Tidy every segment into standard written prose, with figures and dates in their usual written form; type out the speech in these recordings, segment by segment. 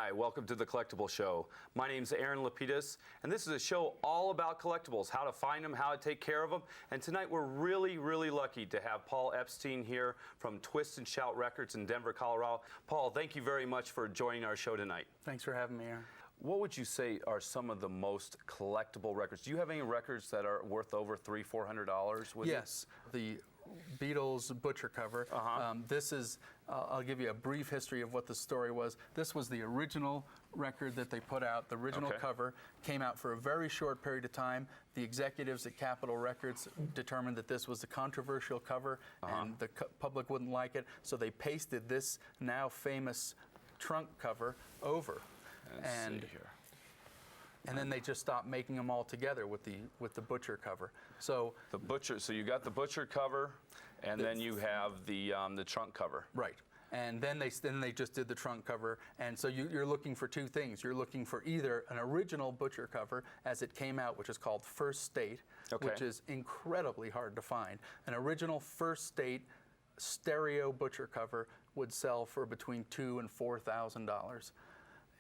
Hi, welcome to the Collectible Show. My name's LaPedis, and this is a show all about collectibles, how to find them, how to take care of them. And tonight we're really lucky to have Paul Epstein here from Twist and Shout Records in Denver, Colorado. Paul, thank you very much for joining our show tonight. Thanks for having me, Aaron. What would you say are some of the most collectible records? Do you have any records that are worth over $300-400 with you? Yes, the Beatles Butcher cover. This is, I'll give you a brief history of what the story was. This was the original record that they put out. The original cover came out for a very short period of time. The executives at Capitol Records determined that this was a controversial cover and the public wouldn't like it, so they pasted this now famous trunk cover over. And then they just stopped making them all together with the Butcher cover. So the Butcher. So you got the Butcher cover, and then you have the trunk cover. Right. And then they just did the trunk cover. And so you're looking for two things. You're looking for either an original Butcher cover as it came out, which is called First State, which is incredibly hard to find. An original First State stereo Butcher cover would sell for between $2,000 and $4,000.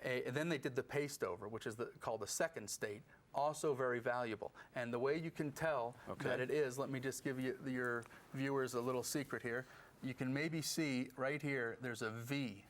And then they did the paste over, which is called the Second State, also very valuable. And the way you can tell that it is, let me just give your viewers a little secret here. You can maybe see right here, there's a V.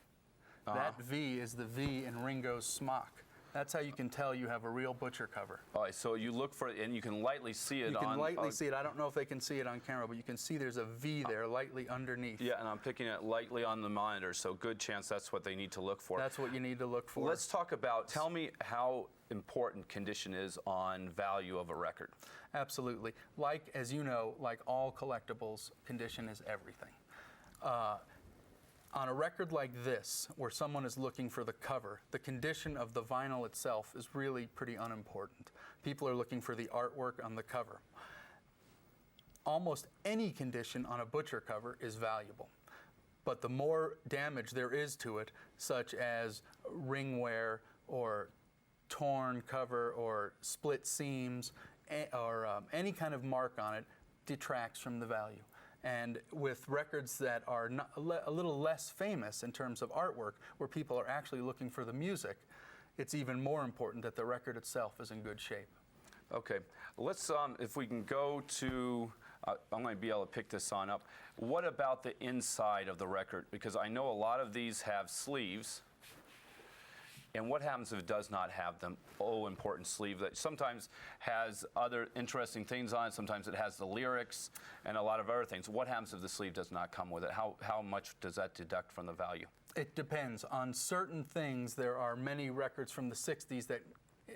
That V is the V in Ringo's smock. That's how you can tell you have a real Butcher cover. All right, so you look for it, and you can lightly see it. You can lightly see it. I don't know if they can see it on camera, but you can see there's a V there lightly underneath. Yeah, and I'm picking it lightly on the monitor, so good chance that's what they need to look for. That's what you need to look for. Let's talk about, tell me how important condition is on value of a record. Absolutely. Like, as you know, like all collectibles, condition is everything. On a record like this, where someone is looking for the cover, the condition of the vinyl itself is really pretty unimportant. People are looking for the artwork on the cover. Almost any condition on a Butcher cover is valuable. But the more damage there is to it, such as ring wear or torn cover or split seams or any kind of mark on it, detracts from the value. And with records that are a little less famous in terms of artwork, where people are actually looking for the music, it's even more important that the record itself is in good shape. Okay, let's, if we can go to, I'm going to be able to pick this on up. What about the inside of the record? Because I know a lot of these have sleeves. And what happens if it does not have the important sleeve that sometimes has other interesting things on it? Sometimes it has the lyrics and a lot of other things. What happens if the sleeve does not come with it? How much does that deduct from the value? It depends. On certain things, there are many records from the 60s that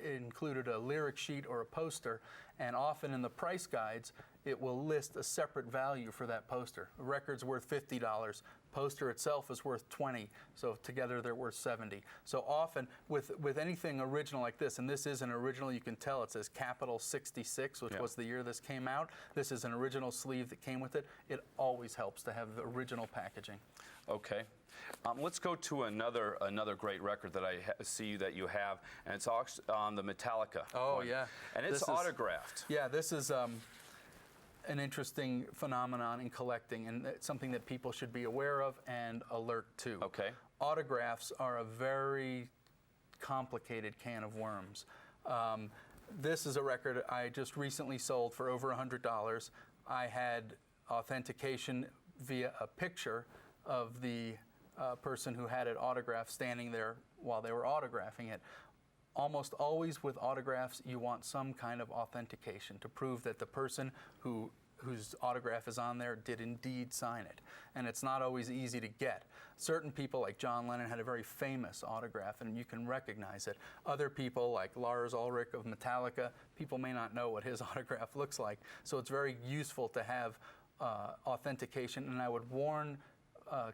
included a lyric sheet or a poster, and often in the price guides it will list a separate value for that poster. A record's worth $50. Poster itself is worth $20, so together they're worth $70. So often with anything original like this, and this is an original, you can tell it says Capital 66, which was the year this came out. This is an original sleeve that came with it. It always helps to have the original packaging. Okay. Let's go to another great record that I see that you have, and it's on the Metallica. Oh, one. yeah. And it's autographed. Yeah, this is an interesting phenomenon in collecting, and it's something that people should be aware of and alert to. Okay. Autographs are a very complicated can of worms. This is a record I just recently sold for over $100. I had authentication via a picture of the person who had it autographed standing there while they were autographing it. Almost always with autographs, you want some kind of authentication to prove that the person whose autograph is on there did indeed sign it. And it's not always easy to get. Certain people, like John Lennon, had a very famous autograph, and you can recognize it. Other people, like Lars Ulrich of Metallica, people may not know what his autograph looks like. So it's very useful to have authentication, and I would warn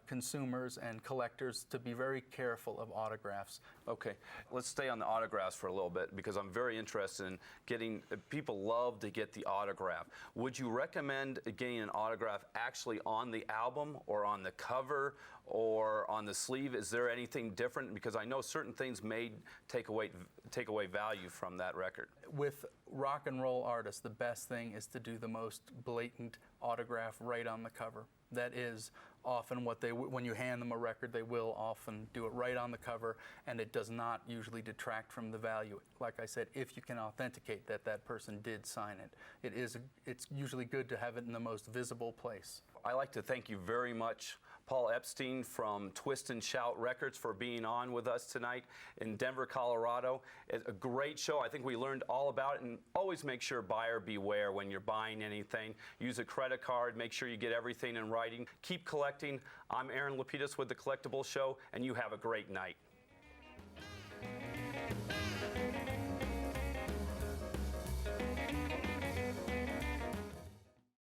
consumers and collectors to be very careful of autographs. Okay, let's stay on the autographs for a little bit, because I'm very interested in getting, people love to get the autograph. Would you recommend getting an autograph actually on the album or on the cover or on the sleeve? Is there anything different? Because I know certain things may take away value from that record. With rock and roll artists, the best thing is to do the most blatant autograph right on the cover. That is often what when you hand them a record, they will often do it right on the cover, and it does not usually detract from the value. Like I said, if you can authenticate that that person did sign it, it's usually good to have it in the most visible place. I'd like to thank you very much, Paul Epstein from Twist and Shout Records, for being on with us tonight in Denver, Colorado. It's a great show. I think we learned all about it, and always make sure buyer beware when you're buying anything. Use a credit card. Make sure you get everything in writing. Keep collecting. I'm Aaron LaPedis with The Collectible Show, and you have a great night.